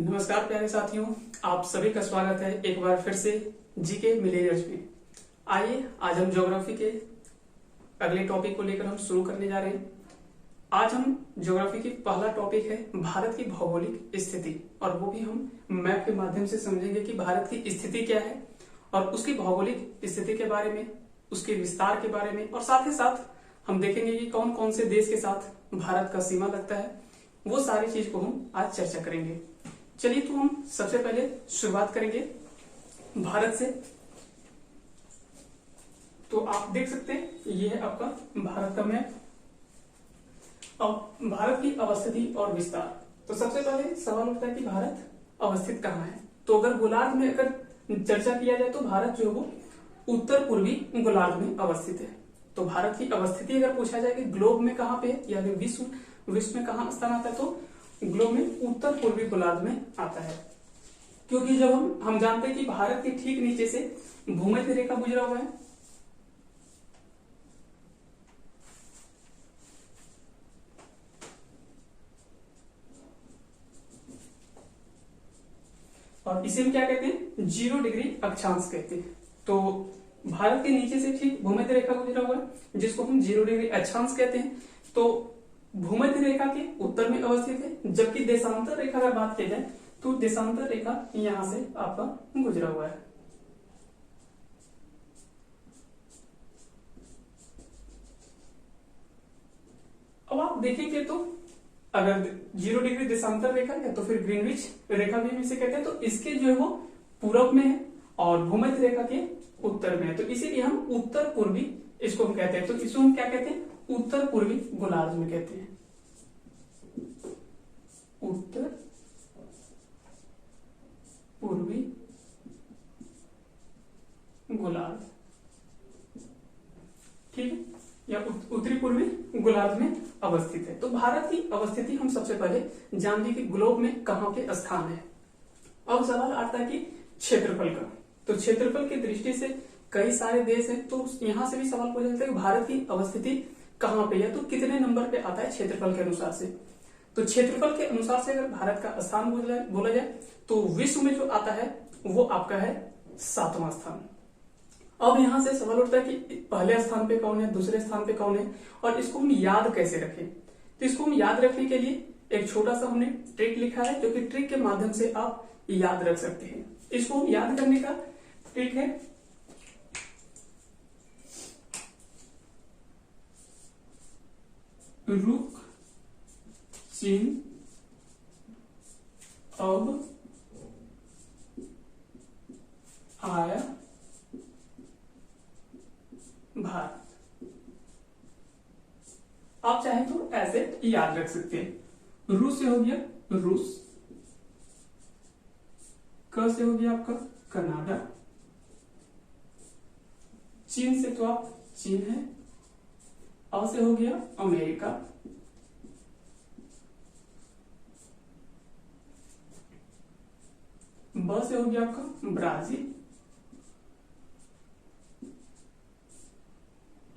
नमस्कार प्यारे साथियों, आप सभी का स्वागत है एक बार फिर से जीके मिलेनियर्स में। आइए आज हम ज्योग्राफी के अगले टॉपिक को लेकर हम शुरू करने जा रहे हैं। आज हम ज्योग्राफी की पहला टॉपिक है भारत की भौगोलिक स्थिति, और वो भी हम मैप के माध्यम से समझेंगे कि भारत की स्थिति क्या है और उसकी भौगोलिक स्थिति के बारे में, उसके विस्तार के बारे में, और साथ ही साथ हम देखेंगे कि कौन कौन से देश के साथ भारत का सीमा लगता है। वो सारी चीज को हम आज चर्चा करेंगे। चलिए तो हम सबसे पहले शुरुआत करेंगे भारत से। तो आप देख सकते हैं ये है आपका भारत का मैप। अब भारत की अवस्थिति और विस्तार। तो सबसे पहले सवाल उठता है कि भारत अवस्थित कहाँ है। तो अगर गोलार्ध में अगर चर्चा किया जाए तो भारत जो है वो उत्तर पूर्वी गोलार्ध में अवस्थित है। तो भारत की अवस्थिति अगर पूछा जाए कि ग्लोब में कहाँ पे है या फिर विश्व में कहाँ स्थान आता है, तो ग्लोब में उत्तर पूर्वी गोलार्ध में आता है। क्योंकि जब हम जानते हैं कि भारत के ठीक नीचे से भूमध्य रेखा गुजरा हुआ है, और इसे हम क्या कहते हैं, 0 डिग्री अक्षांश कहते हैं। तो भारत के नीचे से ठीक भूमध्य रेखा गुजरा हुआ है जिसको हम 0 डिग्री अक्षांश कहते हैं। तो भूमध्य रेखा के उत्तर में अवस्थित है, जबकि देशांतर रेखा अगर बात की जाए तो देशांतर रेखा यहां से आपका गुजरा हुआ है। अब आप देखेंगे तो अगर 0 डिग्री देशांतर रेखा है तो फिर ग्रीनविच रेखा भी इसे कहते हैं। तो इसके जो है वो पूरब में है और भूमध्य रेखा के उत्तर में है। तो इसीलिए हम उत्तर पूर्वी इसको हम कहते हैं। तो इसको हम क्या कहते हैं, उत्तर पूर्वी गोलार्ध में कहते हैं। उत्तर पूर्वी गोलार्ध, ठीक है, या उत्तरी पूर्वी गोलार्ध में अवस्थित है। तो भारत की अवस्थिति हम सबसे पहले जान ली कि ग्लोब में कहां पे स्थान है। अब सवाल आता है कि क्षेत्रफल का। तो क्षेत्रफल की दृष्टि से कई सारे देश हैं, तो यहां से भी सवाल पूछा जाता है कि भारत की अवस्थिति कहां पे है, तो कितने नंबर पे आता है क्षेत्रफल के अनुसार से। तो क्षेत्रफल के अनुसार से अगर भारत का स्थान बोला जाए तो विश्व में जो आता है वो आपका है 7वां स्थान। अब यहां से सवाल उठता है कि पहले स्थान पे कौन है, दूसरे स्थान पे कौन है, और इसको हम याद कैसे रखें। तो इसको हम याद रखने के लिए एक छोटा सा हमने ट्रिक लिखा है, जो कि ट्रिक के माध्यम से आप याद रख सकते हैं। इसको हम याद करने का ट्रिक है रुक, चीन, अब, आया, भारत। आप चाहें तो ऐसे याद रख सकते हैं। रूस से हो गया रूस, क से हो गया आपका कनाडा, चीन से तो आप चीन है, अ से हो गया अमेरिका, ब से हो गया आपका ब्राजील,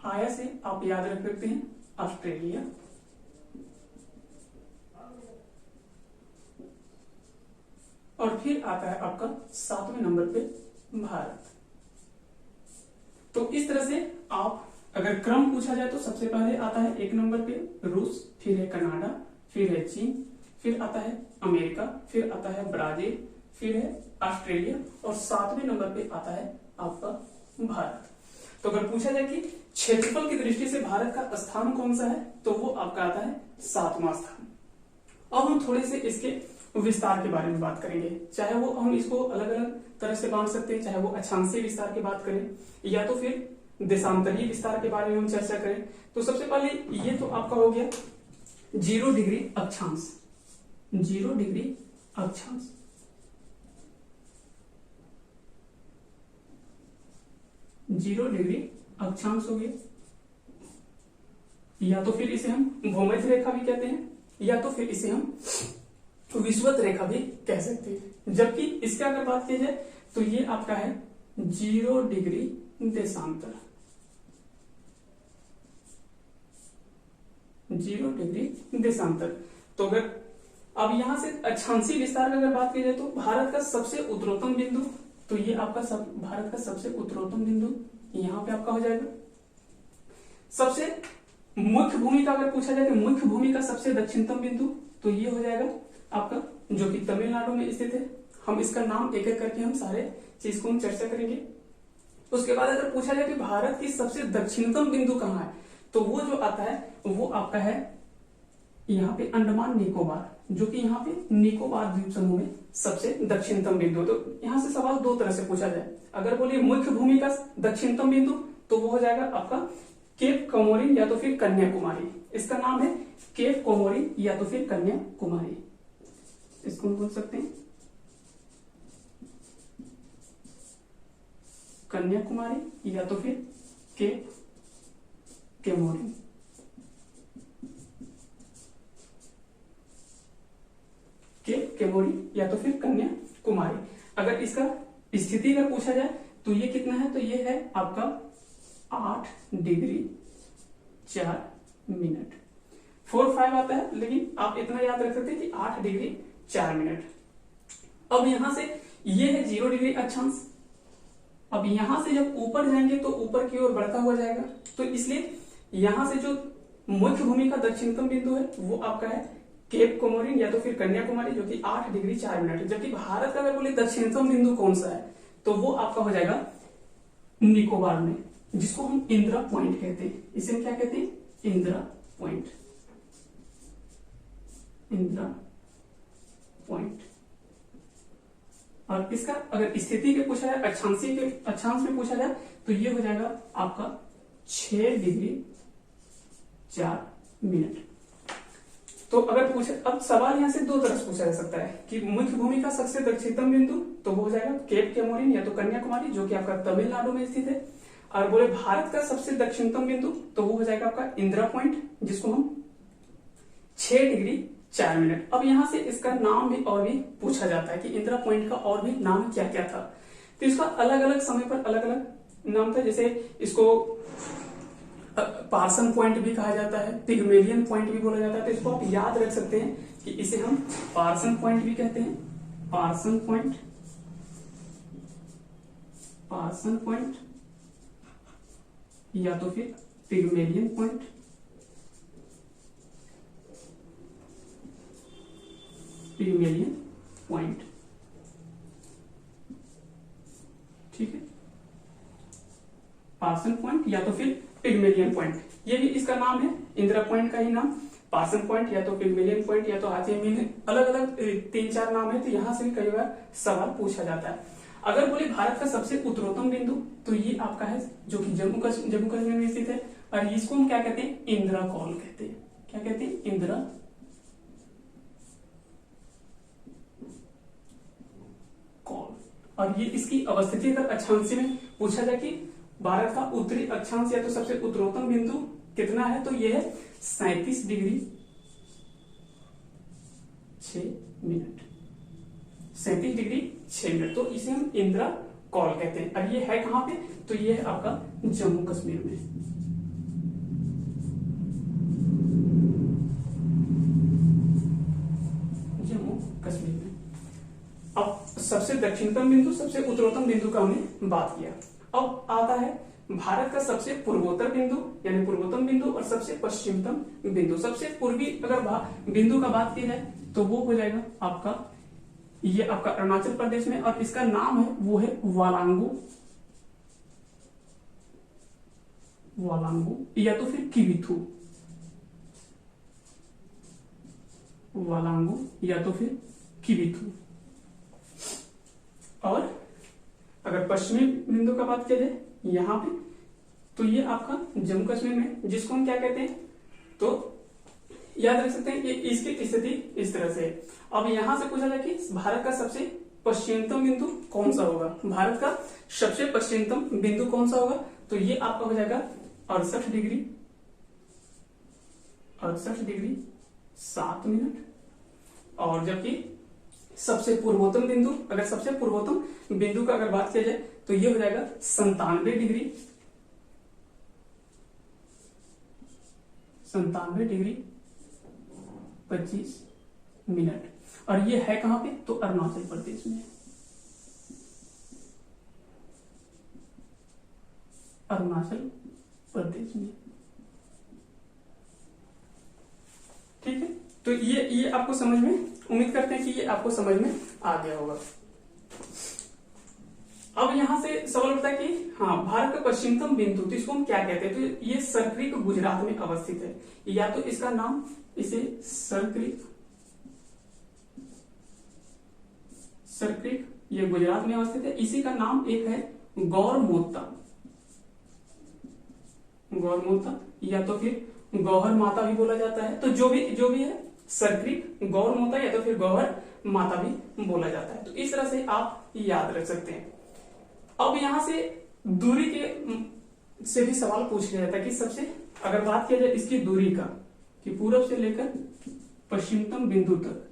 आया से आप याद रख सकते हैं ऑस्ट्रेलिया, और फिर आता है आपका 7वें नंबर पे भारत। तो इस तरह से आप अगर क्रम पूछा जाए तो सबसे पहले आता है 1 नंबर पे रूस, फिर है कनाडा, फिर है चीन, फिर आता है अमेरिका, फिर आता है ब्राजील, फिर है ऑस्ट्रेलिया, और 7वें नंबर पे आता है आपका भारत। तो अगर पूछा जाए कि क्षेत्रफल की दृष्टि से भारत का स्थान कौन सा है, तो वो आपका आता है 7वां स्थान। अब हम थोड़े से इसके विस्तार के बारे में बात करेंगे। चाहे वो हम इसको अलग अलग तरह से बांट सकते हैं, चाहे वो अक्षांशीय विस्तार की बात करें या तो फिर देशांतरीय विस्तार के बारे में हम चर्चा करें। तो सबसे पहले ये तो आपका हो गया 0 डिग्री अक्षांश, 0 डिग्री अक्षांश। जीरो डिग्री अक्षांश हो गया, या तो फिर इसे हम भूमध्य रेखा भी कहते हैं, या तो फिर इसे हम विषुवत रेखा भी कह सकते हैं। जबकि इसका अगर बात की जाए तो ये आपका है 0 डिग्री देशांतर, 0 डिग्री देशांतर। तो अगर अब यहां से अक्षांशीय विस्तार की अगर बात की जाए तो भारत का सबसे उत्तरोत्तम बिंदु, तो ये आपका भारत का सबसे उत्तरोत्तम बिंदु यहां पे आपका हो जाएगा। सबसे मुख्य भूमि का अगर पूछा जाए कि मुख्य भूमि का सबसे दक्षिणतम बिंदु, तो ये हो जाएगा आपका, जो कि तमिलनाडु में स्थित है। हम इसका नाम एक एक करके हम सारे चीज को हम चर्चा करेंगे। उसके बाद अगर पूछा जाए कि भारत की सबसे दक्षिणतम बिंदु कहाँ है, तो वो जो आता है वो आपका है यहाँ पे अंडमान निकोबार, जो कि यहाँ पे निकोबार द्वीप समूह में सबसे दक्षिणतम बिंदु। तो यहाँ से सवाल दो तरह से पूछा जाए। अगर बोलिए मुख्य भूमि का दक्षिणतम बिंदु, तो वो हो जाएगा आपका केप कोमोरिन या तो फिर कन्याकुमारी। इसका नाम है केप कोमोरिन या तो फिर कन्याकुमारी, इसको हम बोल सकते हैं कन्याकुमारी या तो फिर केप कोमोरिन। केप कोमोरिन या तो फिर कन्याकुमारी। अगर इसका स्थिति अगर पूछा जाए तो ये कितना है, तो ये है आपका 8 डिग्री 4 मिनट। 4-5 आता है, लेकिन आप इतना याद रख सकते हैं कि 8 डिग्री 4 मिनट। अब यहां से ये है 0 डिग्री अक्षांश। अब यहां से जब ऊपर जाएंगे तो ऊपर की ओर बढ़ता हुआ जाएगा, तो इसलिए यहां से जो मुख्य भूमि का दक्षिणतम बिंदु है वो आपका है केप कोमोरिन या तो फिर कन्याकुमारी, जो कि 8 डिग्री 4 मिनट। जबकि भारत का अगर बोले दक्षिणतम बिंदु कौन सा है, तो वो आपका हो जाएगा निकोबार में, जिसको हम इंदिरा पॉइंट कहते हैं। इसे हम क्या कहते हैं, इंदिरा पॉइंट। इंदिरा पॉइंट। और इसका अगर स्थिति के पूछा जाए, अक्षांश में पूछा जाए, तो ये हो जाएगा आपका 6 डिग्री 4 मिनट। तो अगर पूछे, अब सवाल यहां से दो तरह से पूछा जा सकता है कि मुख्य भूमि का सबसे दक्षिणतम बिंदु, तो वो हो जाएगा केप कोमोरिन या तो कन्याकुमारी, जो कि आपका तमिलनाडु में स्थित है। और बोले भारत का सबसे दक्षिणतम बिंदु, तो वो हो जाएगा आपका इंदिरा पॉइंट, जिसको हम 6 डिग्री 4 मिनट। अब यहां से इसका नाम भी और भी पूछा जाता है कि इंदिरा पॉइंट का और भी नाम क्या क्या था। तो इसका अलग अलग समय पर अलग अलग नाम था। जैसे इसको पार्सन पॉइंट भी कहा जाता है, पिग्मेलियन पॉइंट भी बोला जाता है। तो इसको आप याद रख सकते हैं कि इसे हम पार्सन पॉइंट भी कहते हैं, पार्सन पॉइंट, पार्सन पॉइंट या तो फिर पिग्मेलियन पॉइंट। पिग्मेलियन पॉइंट, ठीक है, पार्सन पॉइंट या तो फिर पिग्मेलियन पॉइंट, ये भी इसका नाम है। इंदिरा पॉइंट का ही नाम पार्सन पॉइंट या तो पिग्मेलियन पॉइंट या तो हाथी, अलग अलग 3-4 नाम है। तो यहां से भी कई बार सवाल पूछा जाता है। अगर बोले भारत का सबसे उत्तरोत्तम बिंदु, तो ये आपका है जो कि जम्मू कश्मीर में स्थित है। और इसको हम क्या कहते हैं, इंदिरा कॉल कहते हैं। क्या कहते हैं, इंदिरा कॉल। और ये इसकी अवस्थिति अगर अक्षांश में पूछा जाए कि भारत का उत्तरी अक्षांश या तो सबसे उत्तरोत्तम बिंदु कितना है, तो यह है 37 डिग्री 6 मिनट। 37 degree 6 minute. तो इसे हम इंदिरा कॉल कहते हैं। और ये है कहां पे, तो ये है आपका जम्मू कश्मीर में। जम्मू कश्मीर में। अब सबसे दक्षिणतम बिंदु, सबसे उत्तरोत्तम बिंदु का हमने बात किया। अब आता है भारत का सबसे पूर्वोत्तर बिंदु यानी पूर्वोत्तम बिंदु और सबसे पश्चिमतम बिंदु। सबसे पूर्वी अगर बिंदु का बात की जाए तो वो हो जाएगा आपका, ये आपका अरुणाचल प्रदेश में, और इसका नाम है वो है वालांगू, वालांगू या तो फिर किबिथू, वालांगू या तो फिर किबिथू। और अगर पश्चिमी बिंदु का बात किया जाए यहां पे, तो ये आपका जम्मू कश्मीर में, जिसको हम क्या कहते हैं, तो याद रख सकते हैं कि इसकी स्थिति इस तरह से है। अब यहां से पूछा जाए कि भारत का सबसे पश्चिमतम बिंदु कौन सा होगा, भारत का सबसे पश्चिमतम बिंदु कौन सा होगा, तो ये आपका हो जाएगा 68 डिग्री 7 मिनट। और जबकि सबसे पूर्वोत्तम बिंदु, अगर सबसे पूर्वोत्तम बिंदु का अगर बात किया जाए तो ये हो जाएगा 97 डिग्री 25 मिनट। और ये है कहां पे? तो अरुणाचल प्रदेश में, अरुणाचल प्रदेश में। ठीक है, तो ये आपको समझ में, उम्मीद करते हैं कि ये आपको समझ में आ गया होगा। अब यहां से सवाल उठता है कि हाँ, भारत का पश्चिमतम बिंदु, तो इसको हम क्या कहते हैं? तो ये सरक्रिक गुजरात में अवस्थित है, या तो इसका नाम, इसे सरक्रिक, सरक्रिक ये गुजरात में अवस्थित है। इसी का नाम एक है गौरमोत्ता, गौरमोत्ता, या तो फिर गौहर माता भी बोला जाता है। तो जो भी है, सरक्रिक, गौरमोत्ता या तो फिर गौहर माता भी बोला जाता है। तो इस तरह से आप याद रख सकते हैं। अब यहां से दूरी के से भी सवाल पूछ लिया जाता है कि सबसे, अगर बात किया जाए इसकी दूरी का, कि पूरब से लेकर पश्चिमतम बिंदु तक,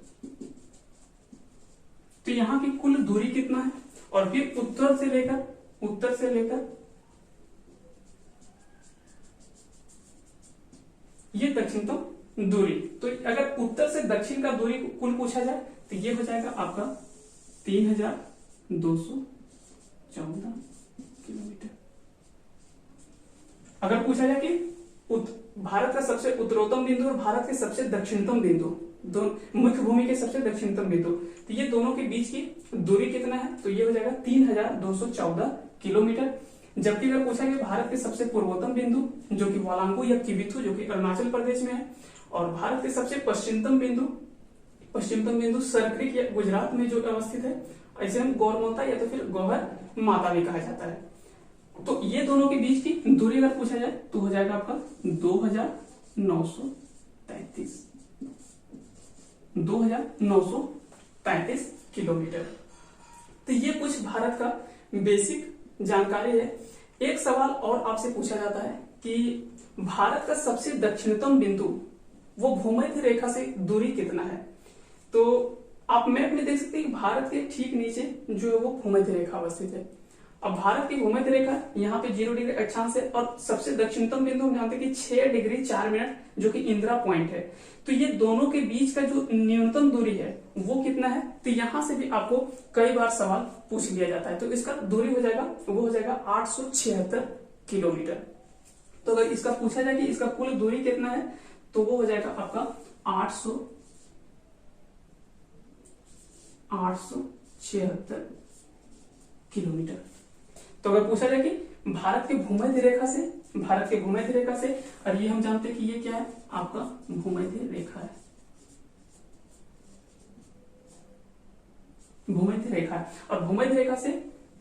तो यहां की कुल दूरी कितना है, और फिर उत्तर से लेकर ये दक्षिणतम दूरी। तो अगर उत्तर से दक्षिण का दूरी कुल पूछा जाए तो ये हो जाएगा आपका 3214 किलोमीटर। अगर पूछा जाए कि भारत का सबसे उत्तरोत्तम बिंदु और भारत के सबसे दक्षिणतम बिंदु, दोनों मुख्य भूमि के सबसे दक्षिणतम बिंदु, तो ये दोनों के बीच की दूरी कितना है? तो ये हो जाएगा 3214 किलोमीटर। जबकि अगर पूछा गया भारत के सबसे पूर्वोत्तम बिंदु, जो कि वालांगू या किबिथु, जो कि अरुणाचल प्रदेश में है, और भारत के सबसे पश्चिमतम बिंदु सरक्रिक या गुजरात में जो अवस्थित है, ऐसे हम गौरमोत्ता या तो फिर गौहर माता भी कहा जाता है। तो ये दोनों के बीच की दूरी अगर पूछा जाए तो हो जाएगा आपका 2933 किलोमीटर। तो ये कुछ भारत का बेसिक जानकारी है। एक सवाल और आपसे पूछा जाता है कि भारत का सबसे दक्षिणतम बिंदु, वो भूमध्य रेखा से दूरी कितना है? तो आप मैप में देख सकते हैं कि भारत के ठीक नीचे जो है वो भूमध्य रेखा अवस्थित है। अब भारत की भूमध्य रेखा यहाँ पे 0 डिग्री अक्षांश है, और सबसे दक्षिणतम बिंदु हम जानते हैं कि 6 डिग्री 4 मिनट, जो कि इंदिरा पॉइंट है। तो ये दोनों के बीच का जो न्यूनतम दूरी है वो कितना है? तो यहां से भी आपको कई बार सवाल पूछ लिया जाता है। तो इसका दूरी हो जाएगा, वो हो जाएगा 876 किलोमीटर। तो अगर इसका पूछा जाए कि इसका कुल दूरी कितना है, तो वो हो जाएगा आपका 876 किलोमीटर। तो अगर पूछा जाए कि भारत के भूमध्य रेखा से, और ये हम जानते हैं कि ये क्या है? आपका भूमध्य रेखा है, और भूमध्य रेखा से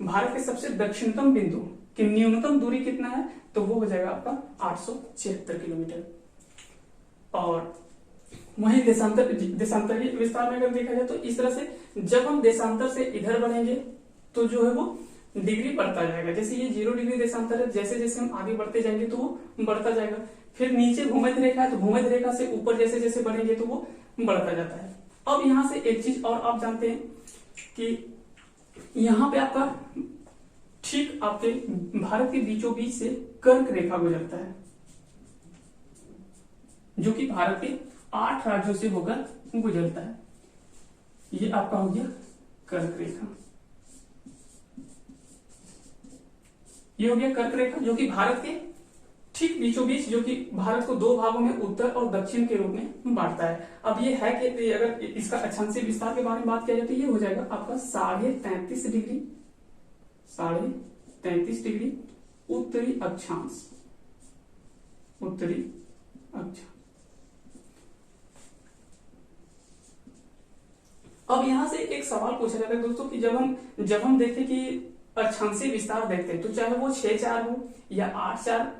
भारत के सबसे दक्षिणतम बिंदु की न्यूनतम दूरी कितना है? तो वो हो जाएगा आपका 876 किलोमीटर। और वहीं देशांतरीय विस्तार में अगर देखा जाए तो इस तरह से, जब हम देशांतर से इधर बढ़ेंगे तो जो है वो डिग्री बढ़ता जाएगा। जैसे ये 0 डिग्री देशांतर है, जैसे जैसे हम आगे बढ़ते जाएंगे तो वो बढ़ता जाएगा। फिर नीचे भूमध्य रेखा है, तो भूमध्य रेखा से ऊपर जैसे जैसे बढ़ेंगे तो वो बढ़ता जाता है। अब यहां से एक चीज और आप जानते हैं कि यहां पे आपका ठीक आपके भारत के बीचों बीच से कर्क रेखा गुजरता है, जो कि भारत के 8 राज्यों से होकर गुजरता है। ये आपका हो गया कर्क रेखा, ये हो गया कर्क रेखा, जो कि भारत के ठीक बीचों बीच, जो कि भारत को 2 भागों में उत्तर और दक्षिण के रूप में बांटता है। अब ये है कि अगर इसका अक्षांशीय विस्तार के बारे में बात किया जाए तो ये हो जाएगा आपका 33.5 डिग्री उत्तरी अक्षांश, अब यहां से एक सवाल पूछा जाता है दोस्तों कि जब हम देखें कि अक्षांशीय विस्तार देखते हैं, तो चाहे वो 6-4 हो या 8-4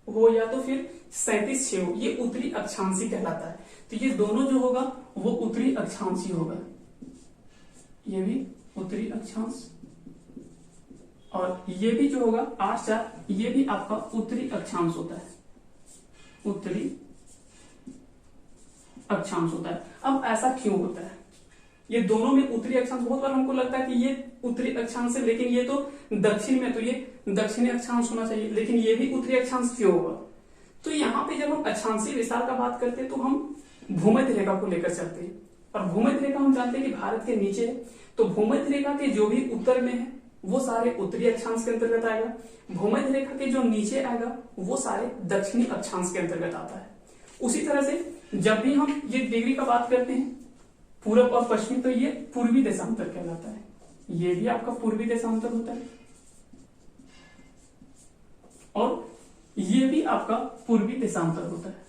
हो या तो फिर 37-6 हो, ये उत्तरी अक्षांशीय कहलाता है। तो ये दोनों जो होगा वो उत्तरी अक्षांशीय होगा, ये भी उत्तरी अक्षांश, और ये भी जो होगा 8-4, ये भी आपका उत्तरी अक्षांश होता है, उत्तरी अक्षांश होता है। अब ऐसा क्यों होता है? ये दोनों में उत्तरी अक्षांश, बहुत बार हमको लगता है कि ये उत्तरी अक्षांश है, लेकिन ये तो दक्षिण में, तो ये दक्षिणी अक्षांश होना चाहिए, लेकिन ये भी उत्तरी अक्षांश क्यों होगा? तो यहाँ पे जब हम अक्षांशीय विस्तार का बात करते हैं तो हम भूमध्य रेखा को लेकर चलते हैं, और भूमध्य रेखा हम जानते हैं कि भारत के नीचे है, तो भूमध्य रेखा के जो भी उत्तर में है वो सारे उत्तरी अक्षांश के अंतर्गत आएगा, भूमध्य रेखा के जो नीचे आएगा वो सारे दक्षिणी अक्षांश के अंतर्गत आता है। उसी तरह से जब भी हम ये डिग्री का बात करते हैं पूरब और पश्चिम, तो ये पूर्वी देशांतर कहलाता है, ये भी आपका पूर्वी देशांतर होता है और ये भी आपका पूर्वी देशांतर होता है।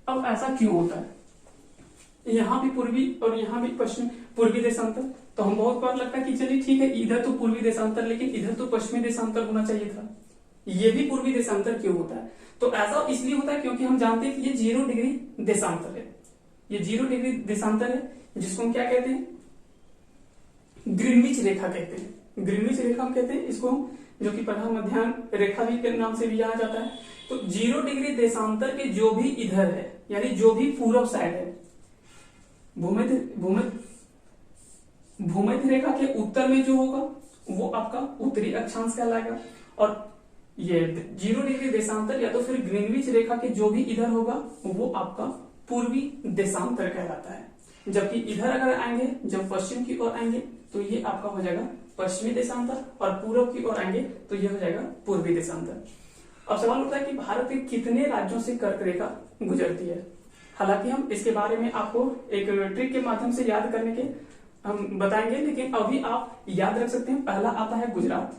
अब ऐसा क्यों होता है, यहां भी पूर्वी और यहां भी पश्चिम, पूर्वी देशांतर, तो हम बहुत बार लगता है कि चलिए ठीक है इधर तो पूर्वी देशांतर लेकिन इधर तो पश्चिमी देशांतर होना चाहिए था, ये भी पूर्वी देशांतर क्यों होता है? तो ऐसा इसलिए होता है क्योंकि हम जानते हैं कि ये 0 डिग्री देशांतर है, ये 0 डिग्री देशांतर है जिसको हम क्या कहते हैं, ग्रीनविच रेखा कहते हैं। ग्रीनविच रेखा हम कहते हैं इसको, जो कि प्रधान मध्याह्न रेखा भी के नाम से भी जाना जाता है। तो 0 डिग्री देशांतर के जो भी इधर है, यानी जो भी पूरब साइड है, भूमध्य रेखा के उत्तर में जो होगा वो आपका उत्तरी अक्षांश कहलाएगा, और ये 0 डिग्री देशांतर या तो फिर ग्रीनविच रेखा के जो भी इधर होगा वो आपका पूर्वी देशांतर कहलाता है। जबकि इधर अगर आएंगे, जब पश्चिम की ओर आएंगे तो ये आपका हो जाएगा पश्चिमी देशांतर, और पूर्व की ओर आएंगे तो ये हो जाएगा पूर्वी देशांतर। अब सवाल उठता है कि भारत के कितने राज्यों से कर्क रेखा गुजरती है। हालांकि हम इसके बारे में आपको एक ट्रिक के माध्यम से याद करने के हम बताएंगे, लेकिन अभी आप याद रख सकते हैं। पहला आता है गुजरात,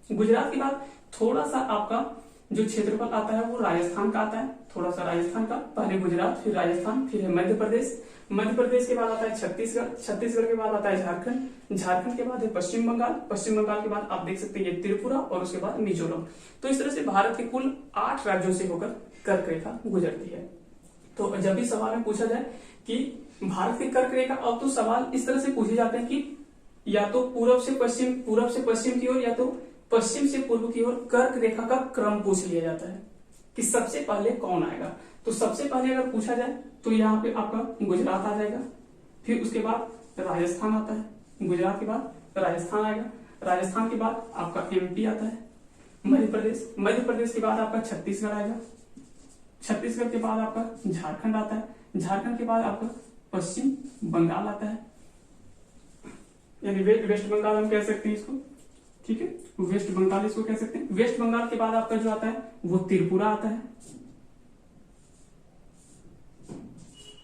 गुजरात के बाद थोड़ा सा आपका जो क्षेत्रफल आता है वो राजस्थान का आता है, थोड़ा सा राजस्थान का, पहले गुजरात फिर राजस्थान फिर है मध्य प्रदेश, मध्य प्रदेश के बाद आता है छत्तीसगढ़, छत्तीसगढ़ के बाद आता है झारखंड, झारखंड के बाद है पश्चिम बंगाल, पश्चिम बंगाल के बाद आप देख सकते हैं ये त्रिपुरा और उसके बाद मिजोरम। तो इस तरह से भारत के कुल 8 राज्यों से होकर कर्क रेखा गुजरती है। तो जब भी सवाल में पूछा जाए कि भारत की कर्क रेखा, अब तो सवाल इस तरह से पूछे जाते हैं कि या तो पूरब से पश्चिम की ओर या तो पश्चिम से पूर्व की ओर कर्क रेखा का क्रम पूछ लिया जाता है कि सबसे पहले कौन आएगा। तो सबसे पहले अगर पूछा जाए तो यहाँ पे आपका गुजरात आ जाएगा, फिर उसके बाद राजस्थान आता है, गुजरात के बाद राजस्थान आएगा, राजस्थान के बाद आपका एमपी आता है, मध्य प्रदेश के बाद आपका छत्तीसगढ़ आएगा, छत्तीसगढ़ के बाद आपका झारखंड आता है, झारखंड के बाद आपका पश्चिम बंगाल आता है, यानी वेस्ट बंगाल हम कह सकते हैं इसको, ठीक है, वेस्ट बंगाल इसको कह सकते हैं। वेस्ट बंगाल के बाद आपका जो आता है वो त्रिपुरा आता है,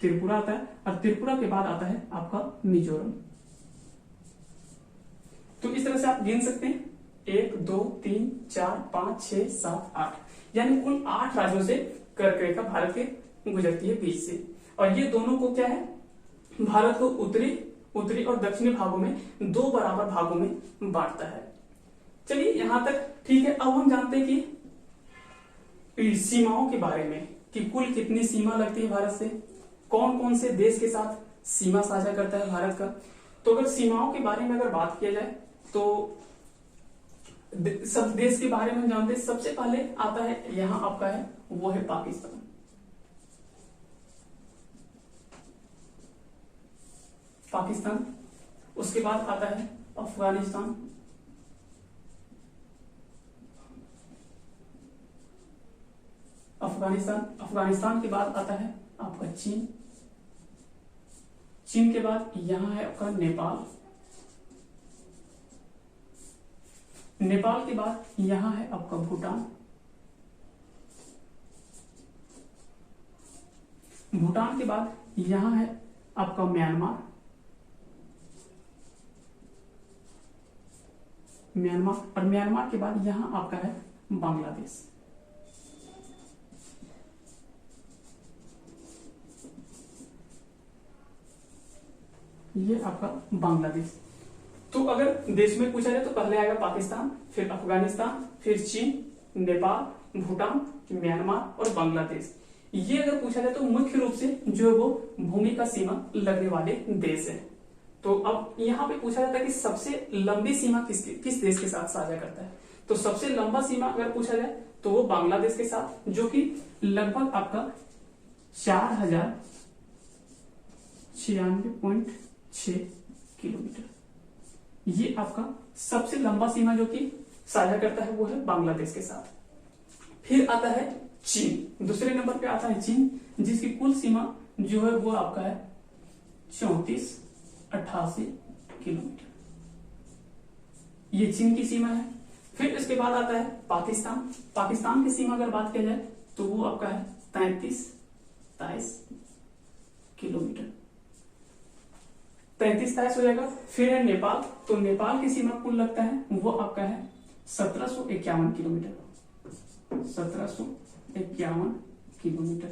त्रिपुरा आता है, और त्रिपुरा के बाद आता है आपका मिजोरम। तो इस तरह से आप गिन सकते हैं 1 2 3 4 5 6 7 8, यानी कुल 8 राज्यों से कर्क रेखा भारत के गुजरती है बीच से। और ये दोनों को क्या है, भारत को उत्तरी और दक्षिणी भागों में 2 बराबर भागों में बांटता है। चलिए यहां तक ठीक है। अब हम जानते हैं कि सीमाओं के बारे में कि कुल कितनी सीमा लगती है भारत से, कौन कौन से देश के साथ सीमा साझा करता है भारत का। तो अगर सीमाओं के बारे में अगर बात किया जाए तो सब देश के बारे में हम जानते हैं। सबसे पहले आता है यहां आपका है वो है पाकिस्तान, पाकिस्तान, उसके बाद आता है अफगानिस्तान, अफगानिस्तान के बाद आता है आपका चीन, चीन के बाद यहां है आपका नेपाल, नेपाल के बाद यहां है आपका भूटान, भूटान के बाद यहां है आपका म्यांमार, और म्यांमार के बाद यहां आपका है बांग्लादेश। ये आपका बांग्लादेश। तो अगर देश में पूछा जाए तो पहले आएगा पाकिस्तान, फिर अफगानिस्तान, फिर चीन, नेपाल, भूटान, म्यांमार और बांग्लादेश। ये अगर पूछा जाए तो मुख्य रूप से जो वो भूमि का सीमा लगने वाले देश है। तो अब यहाँ पे पूछा जाता है कि सबसे लंबी सीमा किस देश के साथ साझा करता है। तो सबसे लंबा सीमा अगर पूछा जाए तो वो बांग्लादेश के साथ, जो कि लगभग आपका 4096.6 किलोमीटर। ये आपका सबसे लंबा सीमा जो कि साझा करता है वो है बांग्लादेश के साथ। फिर आता है चीन। दूसरे नंबर पे आता है चीन, जिसकी कुल सीमा जो है वो आपका है 3488 किलोमीटर, ये चीन की सीमा है। फिर इसके बाद आता है पाकिस्तान। पाकिस्तान की सीमा अगर बात की जाए तो वो आपका है 33-23 किलोमीटर, 33-23 हो जाएगा। फिर है नेपाल, तो नेपाल की सीमा कुल लगता है वो आपका है 1751 किलोमीटर, 1751 किलोमीटर।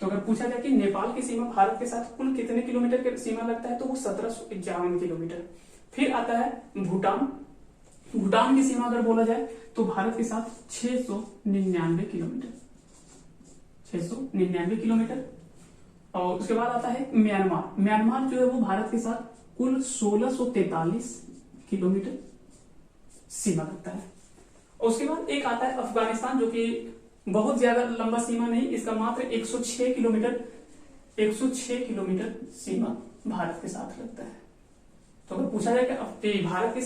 तो अगर पूछा जाए कि नेपाल की सीमा भारत के साथ कुल कितने किलोमीटर की सीमा लगता है तो वो 1751 किलोमीटर। फिर आता है भूटान। भूटान की सीमा अगर बोला जाए तो भारत के साथ 699 किलोमीटर, 699 किलोमीटर। और उसके बाद आता है म्यांमार। म्यांमार जो है वो भारत के साथ कुल 1643 किलोमीटर सीमा लगता है। और उसके बाद एक आता है अफगानिस्तान, जो कि बहुत ज्यादा लंबा सीमा नहीं, इसका मात्र 106 किलोमीटर, 106 किलोमीटर सीमा भारत के साथ लगता है। तो अगर पूछा जाए कि भारत के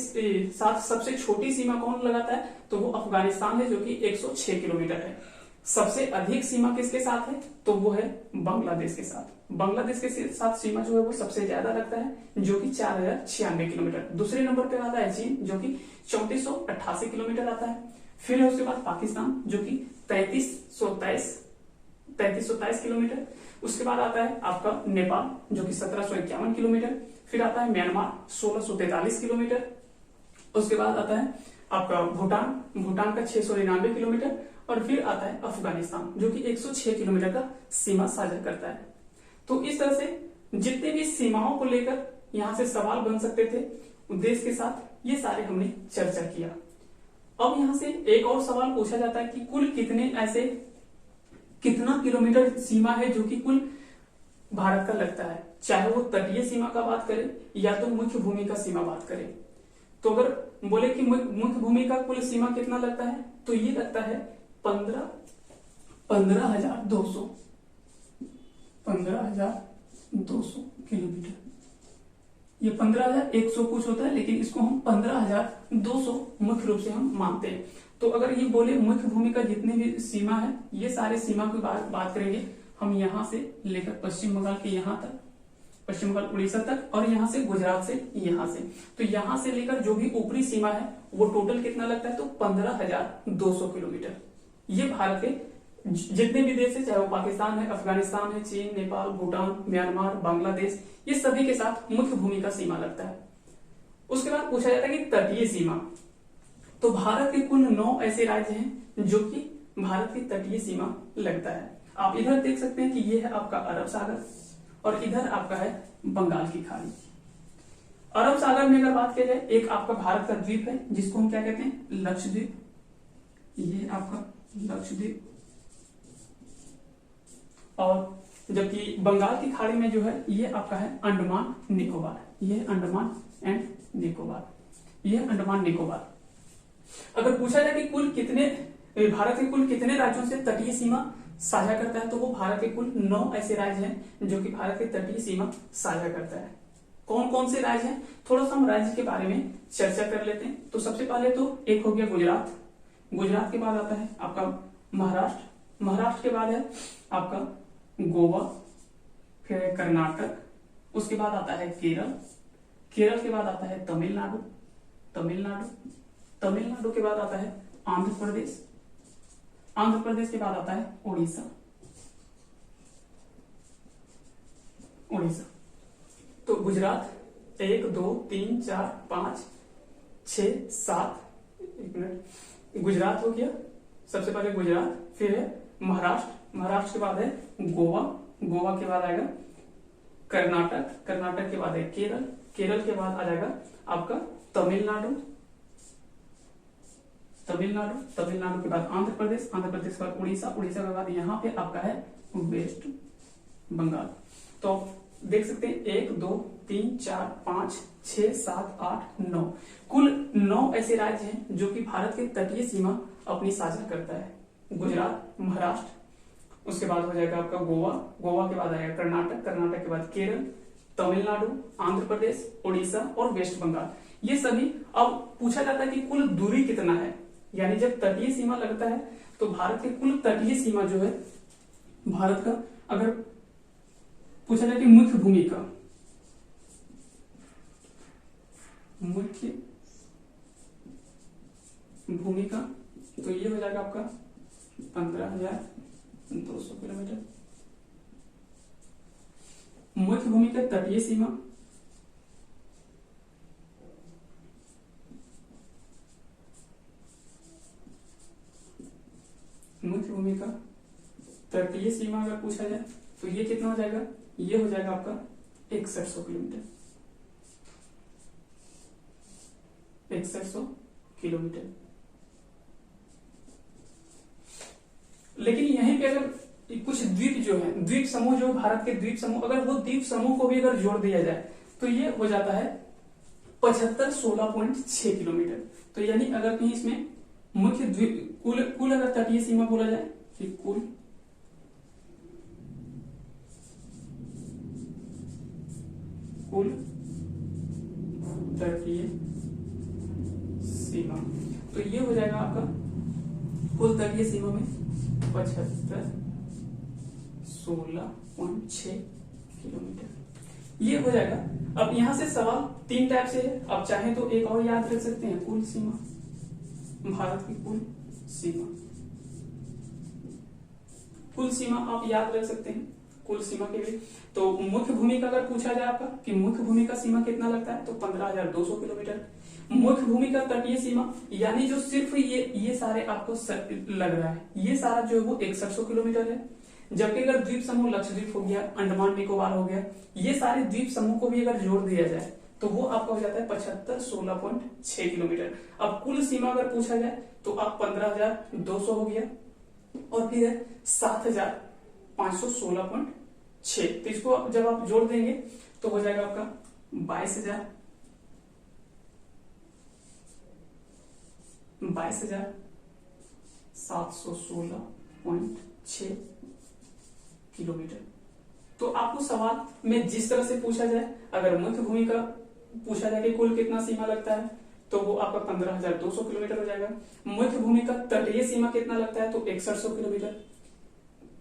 साथ सबसे छोटी सीमा कौन लगाता है तो वो अफगानिस्तान है, जो कि 106 किलोमीटर है। सबसे अधिक सीमा किसके साथ है तो वो है बांग्लादेश के साथ। बांग्लादेश के साथ सीमा जो है वो सबसे ज्यादा लगता है, जो कि 4096 किलोमीटर। दूसरे नंबर पर आता है चीन, जो कि 3488 किलोमीटर आता है। फिर है उसके बाद पाकिस्तान, जो कि 3323 किलोमीटर। उसके बाद आता है आपका नेपाल, जो कि 1751 किलोमीटर। फिर आता है म्यांमार 1643 किलोमीटर। उसके बाद आता है आपका भूटान, भूटान का 699 किलोमीटर। और फिर आता है अफगानिस्तान, जो कि 106 किलोमीटर का सीमा साझा करता है। तो इस तरह से जितने भी सीमाओं को लेकर यहां से सवाल बन सकते थे उद्देश्य के साथ, ये सारे हमने चर्चा किया। अब यहां से एक और सवाल पूछा जाता है कि कुल कितना किलोमीटर सीमा है जो कि कुल भारत का लगता है, चाहे वो तटीय सीमा का बात करें या तो मुख्य भूमि का सीमा बात करें। तो अगर बोले कि मुख्य भूमि का कुल सीमा कितना लगता है तो ये लगता है 15,200 किलोमीटर। ये 15,100 कुछ होता है, लेकिन इसको हम 15,200 मुख्य रूप से हम मानते हैं। तो अगर ये बोले मुख्य भूमि का जितने भी सीमा है, ये सारे सीमा की बात करेंगे हम यहां से लेकर पश्चिम बंगाल के यहां तक, पश्चिम बंगाल उड़ीसा तक, और यहां से गुजरात से यहां से, तो यहां से लेकर जो भी ऊपरी सीमा है वो टोटल कितना लगता है तो 15,200 किलोमीटर। ये भारत के जितने भी देश है, चाहे वो पाकिस्तान है, अफगानिस्तान है, चीन, नेपाल, भूटान, म्यांमार, बांग्लादेश, ये सभी के साथ मुख्य भूमि का सीमा लगता है। उसके बाद पूछा जाता है कि तटीय सीमा। तो भारत के कुल 9 ऐसे राज्य हैं जो कि भारत की तटीय सीमा लगता है। आप इधर देख सकते हैं कि ये है आपका अरब सागर और इधर आपका है बंगाल की खाड़ी। अरब सागर में अगर बात की जाए, एक आपका भारत का द्वीप है जिसको हम क्या कहते हैं लक्षद्वीप, ये आपका लक्षद्वीप। और जबकि बंगाल की खाड़ी में जो है ये आपका है अंडमान निकोबार, ये अंडमान एंड निकोबार, ये अंडमान निकोबार। अगर पूछा जाए कि कुल कितने भारत के कुल कितने राज्यों से तटीय सीमा साझा करता है तो वो भारत के कुल 9 ऐसे राज्य हैं जो कि भारत की तटीय सीमा साझा करता है। कौन कौन से राज्य हैं, थोड़ा सा हम राज्य के बारे में चर्चा कर लेते हैं। तो सबसे पहले तो एक हो गया गुजरात, गुजरात के बाद आता है आपका महाराष्ट्र, महाराष्ट्र के बाद है आपका गोवा, फिर है कर्नाटक, उसके बाद आता है केरल, केरल के बाद आता है तमिलनाडु, तमिलनाडु, तमिलनाडु के बाद आता है आंध्र प्रदेश, आंध्र प्रदेश के बाद आता है उड़ीसा, उड़ीसा। तो गुजरात 1 2 3 4 5 6 7, एक मिनट, गुजरात हो गया सबसे पहले गुजरात, फिर है महाराष्ट्र, महाराष्ट्र के बाद है गोवा, गोवा के बाद आएगा कर्नाटक, कर्नाटक के बाद है केरल, केरल के बाद आ जाएगा आपका तमिलनाडु, तमिलनाडु, तमिलनाडु के बाद आंध्र प्रदेश, आंध्र प्रदेश के बाद उड़ीसा, उड़ीसा के बाद यहाँ पे आपका है वेस्ट बंगाल। तो देख सकते हैं 1 2 3 4 5 6 7 8 9, कुल 9 ऐसे राज्य हैं जो कि भारत की तटीय सीमा अपनी साझा करता है। गुजरात, महाराष्ट्र, उसके बाद हो जाएगा आपका गोवा, गोवा के बाद आएगा कर्नाटक, कर्नाटक के बाद केरल, तमिलनाडु, आंध्र प्रदेश, उड़ीसा और वेस्ट बंगाल। ये सभी, अब पूछा जाता है कि कुल दूरी कितना है, यानी जब तटीय सीमा लगता है तो भारत की कुल तटीय सीमा जो है भारत का, अगर पूछा जाए कि मुख्य भूमि का तो ये हो जाएगा आपका 15,200 किलोमीटर। मुख्य भूमि का तटीय सीमा तटीय सीमा अगर पूछा जाए तो ये कितना हो जाएगा, ये हो जाएगा आपका 6100 किलोमीटर। 6100 किलोमीटर। लेकिन यहीं पे अगर कुछ द्वीप जो है, द्वीप समूह जो भारत के द्वीप समूह, अगर वो द्वीप समूह को भी अगर जोड़ दिया जाए तो ये हो जाता है 7516.6 किलोमीटर। तो यानी अगर कहीं इसमें मुख्य द्वीप कुल अगर तटीय सीमा बोला जाए कि कुल तटीय सीमा, तो ये हो जाएगा आपका कुल तटीय सीमा में 7516.6 किलोमीटर, ये हो जाएगा। अब यहां से सवाल 3 टाइप से है, आप चाहें तो एक और याद रख सकते हैं, कुल सीमा, भारत की कुल सीमा आप याद रख सकते हैं कुल सीमा के लिए। तो मुख्य भूमि का अगर पूछा जाए आपका कि मुख्य भूमि का सीमा कितना लगता है, तो 15,200 किलोमीटर। मुख्य भूमि का तटीय सीमा यानी जो सिर्फ ये सारे आपको लग रहा है, ये सारा जो है वो 6100 किलोमीटर है। जबकि अगर द्वीप समूह लक्षद्वीप हो गया, अंडमान निकोबार हो गया, ये सारे द्वीप समूह को भी अगर जोड़ दिया जाए तो वो आपका हो जाता है 7516.6 किलोमीटर। अब कुल सीमा अगर पूछा जाए तो आप 15,200 हो गया और फिर है 7,516.6, तो इसको जब आप जोड़ देंगे तो हो जाएगा आपका 22,716.6 किलोमीटर। तो आपको सवाल में जिस तरह से पूछा जाए, अगर मुख्य भूमि का पूछा जाए कि कुल कितना सीमा लगता है तो वो आपका 15,200 किलोमीटर हो जाएगा। मुख्य भूमि का तटीय सीमा कितना लगता है तो 6100 किलोमीटर।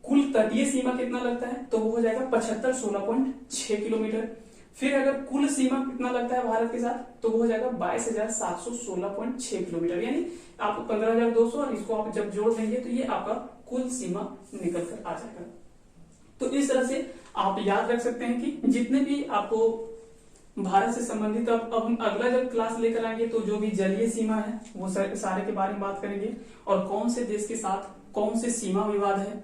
कुल तटीय सीमा कितना लगता है तो वो हो जाएगा 7516.6 किलोमीटर। फिर अगर कुल सीमा कितना लगता है भारत के साथ तो वो हो जाएगा 22,716.6 किलोमीटर। यानी आप 15,200 और इसको आप जब जोड़ देंगे तो ये आपका कुल सीमा निकल कर आ जाएगा। तो इस तरह से आप याद रख सकते हैं कि जितने भी आपको भारत से संबंधित, अब हम अगला जब क्लास लेकर आएंगे तो जो भी जलीय सीमा है वो सारे के बारे में बात करेंगे, और कौन से देश के साथ कौन से सीमा विवाद है,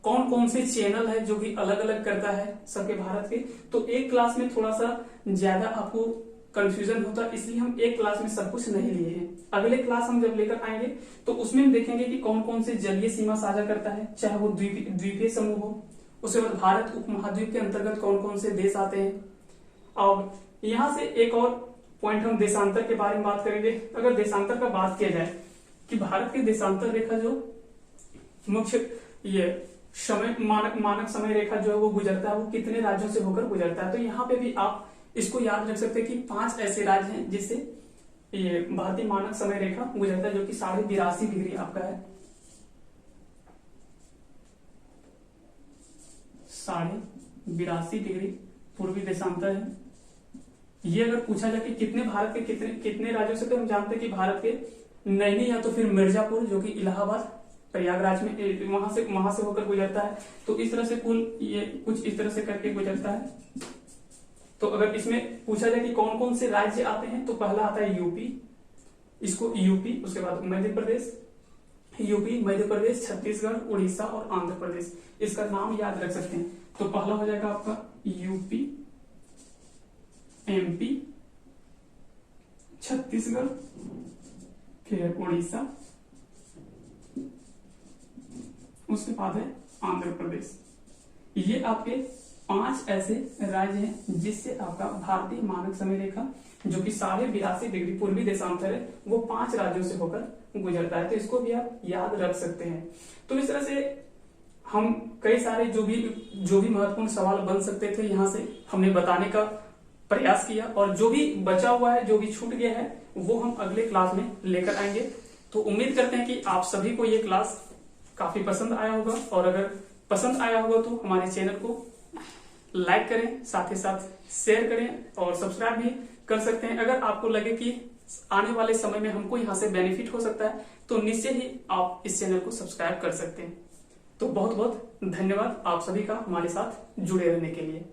कौन कौन से चैनल है जो भी अलग अलग करता है सबके भारत के। तो एक क्लास में थोड़ा सा ज्यादा आपको कंफ्यूजन होता है, इसलिए हम एक क्लास में सब कुछ नहीं लिए हैं। अगले क्लास हम जब लेकर आएंगे तो उसमें हम देखेंगे कि कौन कौन से जलीय सीमा साझा करता है, चाहे वो द्वीपीय समूह हो। उसके बाद भारत उपमहाद्वीप के अंतर्गत कौन कौन से देश आते हैं। और यहां से एक और पॉइंट हम देशांतर के बारे में बात करेंगे। अगर देशांतर का बात किया जाए कि भारत की देशांतर रेखा जो मुख्य ये समय मानक समय रेखा जो है वो गुजरता है, वो कितने राज्यों से होकर गुजरता है। तो यहाँ पे भी आप इसको याद रख सकते हैं कि 5 ऐसे राज्य हैं जिससे ये भारतीय मानक समय रेखा गुजरता है, जो कि 82.5 डिग्री आपका है। 82.5 डिग्री पूर्वी देशांतर है। ये अगर पूछा जाए कि कितने भारत के कितने राज्यों से, तो हम जानते हैं कि भारत के नैनी या तो फिर मिर्जापुर जो कि इलाहाबाद प्रयागराज में वहां से होकर गुजरता है। तो इस तरह से कुल ये कुछ इस तरह से करके गुजरता है। तो अगर इसमें पूछा जाए कि कौन कौन से राज्य आते हैं तो पहला आता है यूपी, इसको यूपी, उसके बाद मध्य प्रदेश, यूपी, मध्य प्रदेश, छत्तीसगढ़, उड़ीसा और आंध्र प्रदेश। इसका नाम याद रख सकते हैं। तो पहला हो जाएगा आपका यूपी, एमपी, छत्तीसगढ़, फिर उड़ीसा, उसके बाद है आंध्र प्रदेश। ये आपके 5 ऐसे राज्य हैं जिससे आपका भारतीय मानक समय रेखा जो कि 82.5 डिग्री पूर्वी देशांतर है वो 5 राज्यों से होकर गुजरता है। तो इसको भी आप याद रख सकते हैं। तो इस तरह से हम कई सारे जो भी महत्वपूर्ण सवाल बन सकते थे यहाँ से हमने बताने का प्रयास किया, और जो भी बचा हुआ है, जो भी छूट गया है, वो हम अगले क्लास में लेकर आएंगे। तो उम्मीद करते हैं कि आप सभी को ये क्लास काफी पसंद आया होगा, और अगर पसंद आया होगा तो हमारे चैनल को लाइक करें, साथ ही साथ शेयर करें और सब्सक्राइब भी कर सकते हैं। अगर आपको लगे कि आने वाले समय में हमको यहाँ से बेनिफिट हो सकता है तो निश्चय ही आप इस चैनल को सब्सक्राइब कर सकते हैं। तो बहुत बहुत धन्यवाद आप सभी का हमारे साथ जुड़े रहने के लिए।